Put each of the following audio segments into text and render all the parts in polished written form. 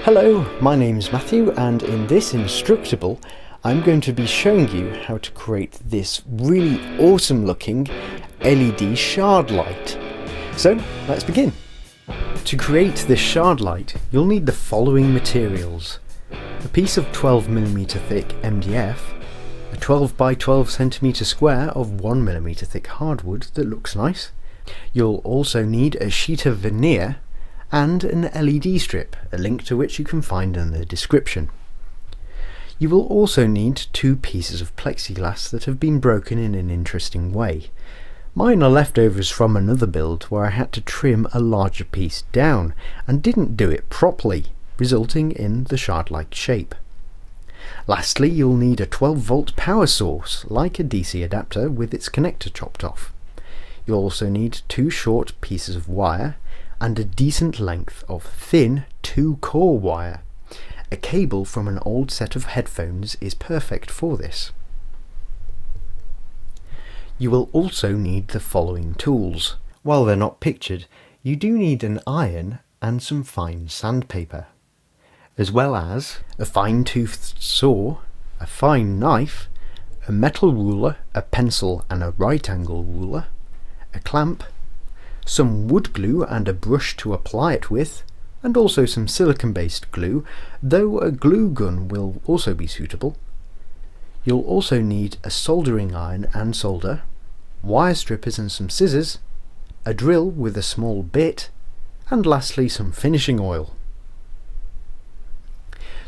Hello, my name's Matthew, and in this Instructable I'm going to be showing you how to create this really awesome looking LED shard light. So let's begin. To create this shard light you'll need the following materials: a piece of 12mm thick MDF, a 12 by 12 cm square of 1mm thick hardwood that looks nice. You'll also need a sheet of veneer and an LED strip, a link to which you can find in the description. You will also need two pieces of plexiglass that have been broken in an interesting way. Mine are leftovers from another build where I had to trim a larger piece down and didn't do it properly, resulting in the shard-like shape. Lastly, you'll need a 12-volt power source, like a DC adapter with its connector chopped off. You'll also need two short pieces of wire and a decent length of thin 2-core wire. A cable from an old set of headphones is perfect for this. You will also need the following tools. While they're not pictured, you do need an iron and some fine sandpaper, as well as a fine-toothed saw, a fine knife, a metal ruler, a pencil and a right angle ruler, a clamp, some wood glue and a brush to apply it with, and also some silicone based glue, though a glue gun will also be suitable. You'll also need a soldering iron and solder, wire strippers and some scissors, a drill with a small bit, and lastly some finishing oil.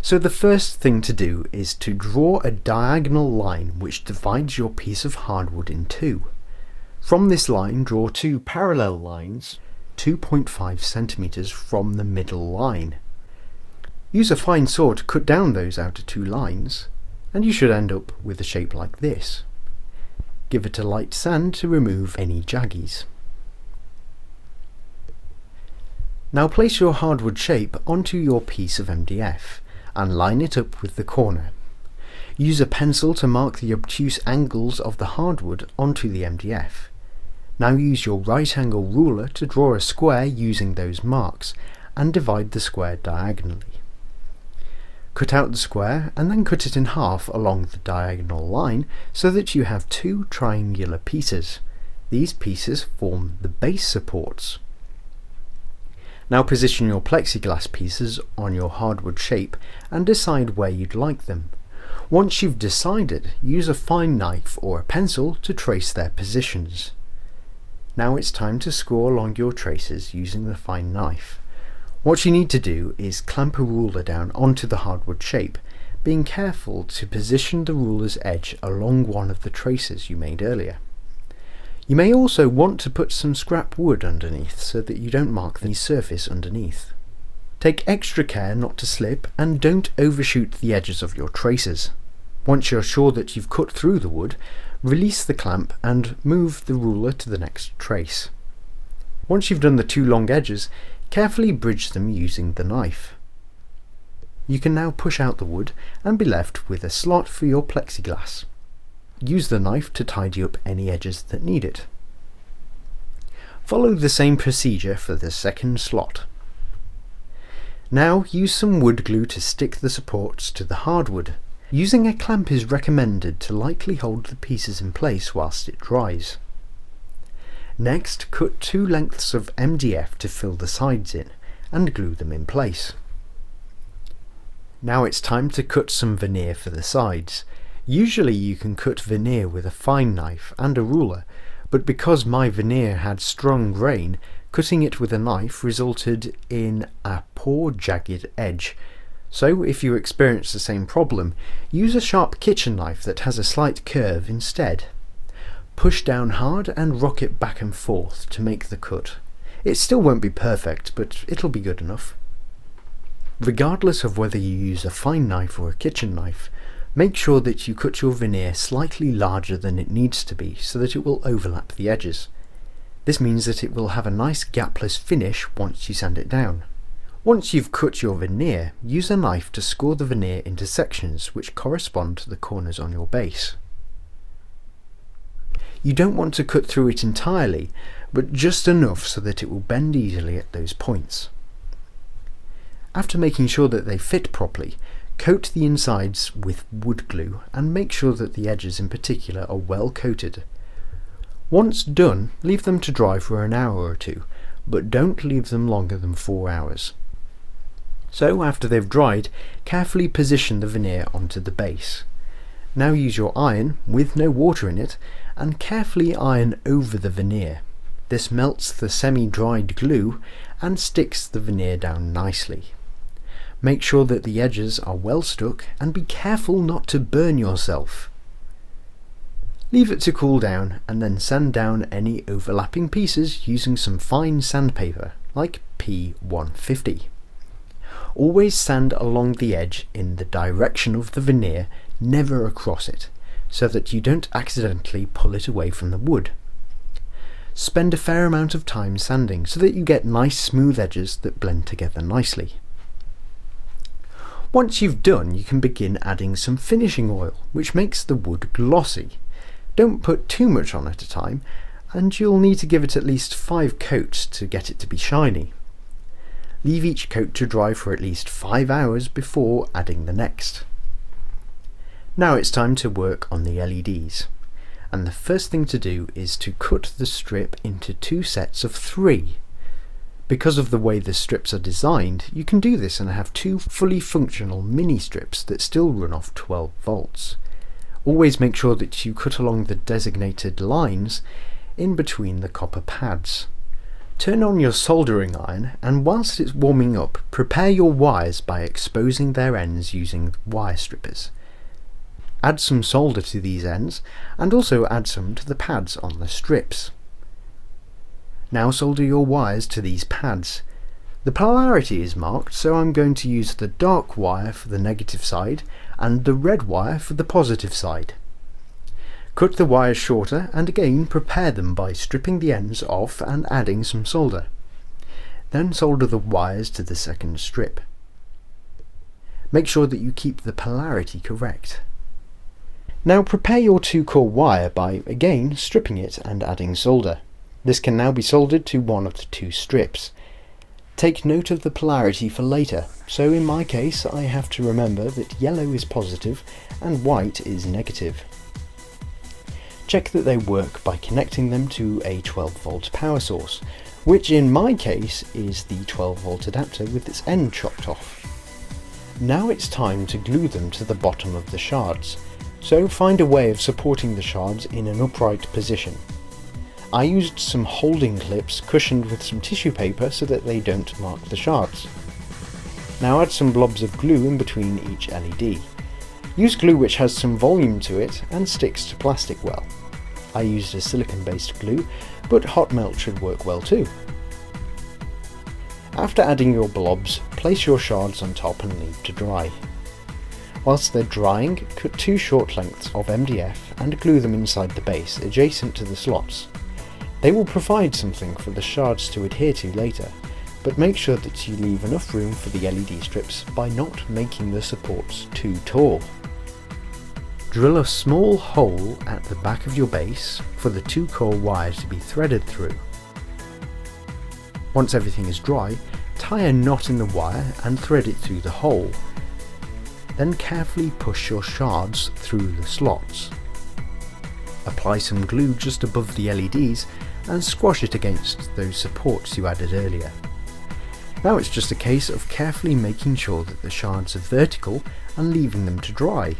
So the first thing to do is to draw a diagonal line which divides your piece of hardwood in two. From this line, draw two parallel lines 2.5 cm from the middle line. Use a fine saw to cut down those outer two lines, and you should end up with a shape like this. Give it a light sand to remove any jaggies. Now place your hardwood shape onto your piece of MDF and line it up with the corner. Use a pencil to mark the obtuse angles of the hardwood onto the MDF. Now use your right angle ruler to draw a square using those marks and divide the square diagonally. Cut out the square and then cut it in half along the diagonal line so that you have two triangular pieces. These pieces form the base supports. Now position your plexiglass pieces on your hardwood shape and decide where you'd like them. Once you've decided, use a fine knife or a pencil to trace their positions. Now it's time to score along your traces using the fine knife. What you need to do is clamp a ruler down onto the hardwood shape, being careful to position the ruler's edge along one of the traces you made earlier. You may also want to put some scrap wood underneath so that you don't mark the surface underneath. Take extra care not to slip and don't overshoot the edges of your traces. Once you're sure that you've cut through the wood, release the clamp and move the ruler to the next trace. Once you've done the two long edges, carefully bridge them using the knife. You can now push out the wood and be left with a slot for your plexiglass. Use the knife to tidy up any edges that need it. Follow the same procedure for the second slot. Now use some wood glue to stick the supports to the hardwood. Using a clamp is recommended to lightly hold the pieces in place whilst it dries. Next, cut two lengths of MDF to fill the sides in and glue them in place. Now it's time to cut some veneer for the sides. Usually you can cut veneer with a fine knife and a ruler, but because my veneer had strong grain, cutting it with a knife resulted in a poor jagged edge. So if you experience the same problem, use a sharp kitchen knife that has a slight curve instead. Push down hard and rock it back and forth to make the cut. It still won't be perfect, but it'll be good enough. Regardless of whether you use a fine knife or a kitchen knife, make sure that you cut your veneer slightly larger than it needs to be so that it will overlap the edges. This means that it will have a nice gapless finish once you sand it down. Once you've cut your veneer, use a knife to score the veneer into sections which correspond to the corners on your base. You don't want to cut through it entirely, but just enough so that it will bend easily at those points. After making sure that they fit properly, coat the insides with wood glue and make sure that the edges in particular are well coated. Once done, leave them to dry for an hour or two, but don't leave them longer than 4 hours. So after they've dried, carefully position the veneer onto the base. Now use your iron, with no water in it, and carefully iron over the veneer. This melts the semi-dried glue and sticks the veneer down nicely. Make sure that the edges are well stuck and be careful not to burn yourself. Leave it to cool down and then sand down any overlapping pieces using some fine sandpaper like P150. Always sand along the edge in the direction of the veneer, never across it, so that you don't accidentally pull it away from the wood. Spend a fair amount of time sanding so that you get nice smooth edges that blend together nicely. Once you've done, you can begin adding some finishing oil, which makes the wood glossy. Don't put too much on at a time, and you'll need to give it at least 5 coats to get it to be shiny. Leave each coat to dry for at least 5 hours before adding the next. Now it's time to work on the LEDs, and the first thing to do is to cut the strip into 2 sets of 3. Because of the way the strips are designed, you can do this and have 2 fully functional mini strips that still run off 12 volts. Always make sure that you cut along the designated lines in between the copper pads. Turn on your soldering iron, and whilst it's warming up, prepare your wires by exposing their ends using wire strippers. Add some solder to these ends and also add some to the pads on the strips. Now solder your wires to these pads. The polarity is marked, so I'm going to use the dark wire for the negative side and the red wire for the positive side. Cut the wires shorter and again prepare them by stripping the ends off and adding some solder. Then solder the wires to the second strip. Make sure that you keep the polarity correct. Now prepare your 2-core wire by again stripping it and adding solder. This can now be soldered to one of the 2 strips. Take note of the polarity for later, so in my case I have to remember that yellow is positive and white is negative. Check that they work by connecting them to a 12 volt power source, which in my case is the 12 volt adapter with its end chopped off. Now it's time to glue them to the bottom of the shards, so find a way of supporting the shards in an upright position. I used some holding clips cushioned with some tissue paper so that they don't mark the shards. Now add some blobs of glue in between each LED. Use glue which has some volume to it and sticks to plastic well. I used a silicone based glue, but hot melt should work well too. After adding your blobs, place your shards on top and leave to dry. Whilst they're drying, cut 2 short lengths of MDF and glue them inside the base adjacent to the slots. They will provide something for the shards to adhere to later, but make sure that you leave enough room for the LED strips by not making the supports too tall. Drill a small hole at the back of your base for the 2-core wire to be threaded through. Once everything is dry, tie a knot in the wire and thread it through the hole. Then carefully push your shards through the slots. Apply some glue just above the LEDs and squash it against those supports you added earlier. Now it's just a case of carefully making sure that the shards are vertical and leaving them to dry.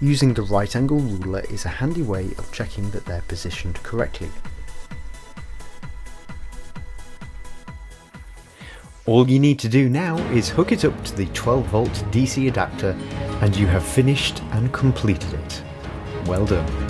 Using the right angle ruler is a handy way of checking that they're positioned correctly. All you need to do now is hook it up to the 12 volt DC adapter and you have finished and completed it. Well done.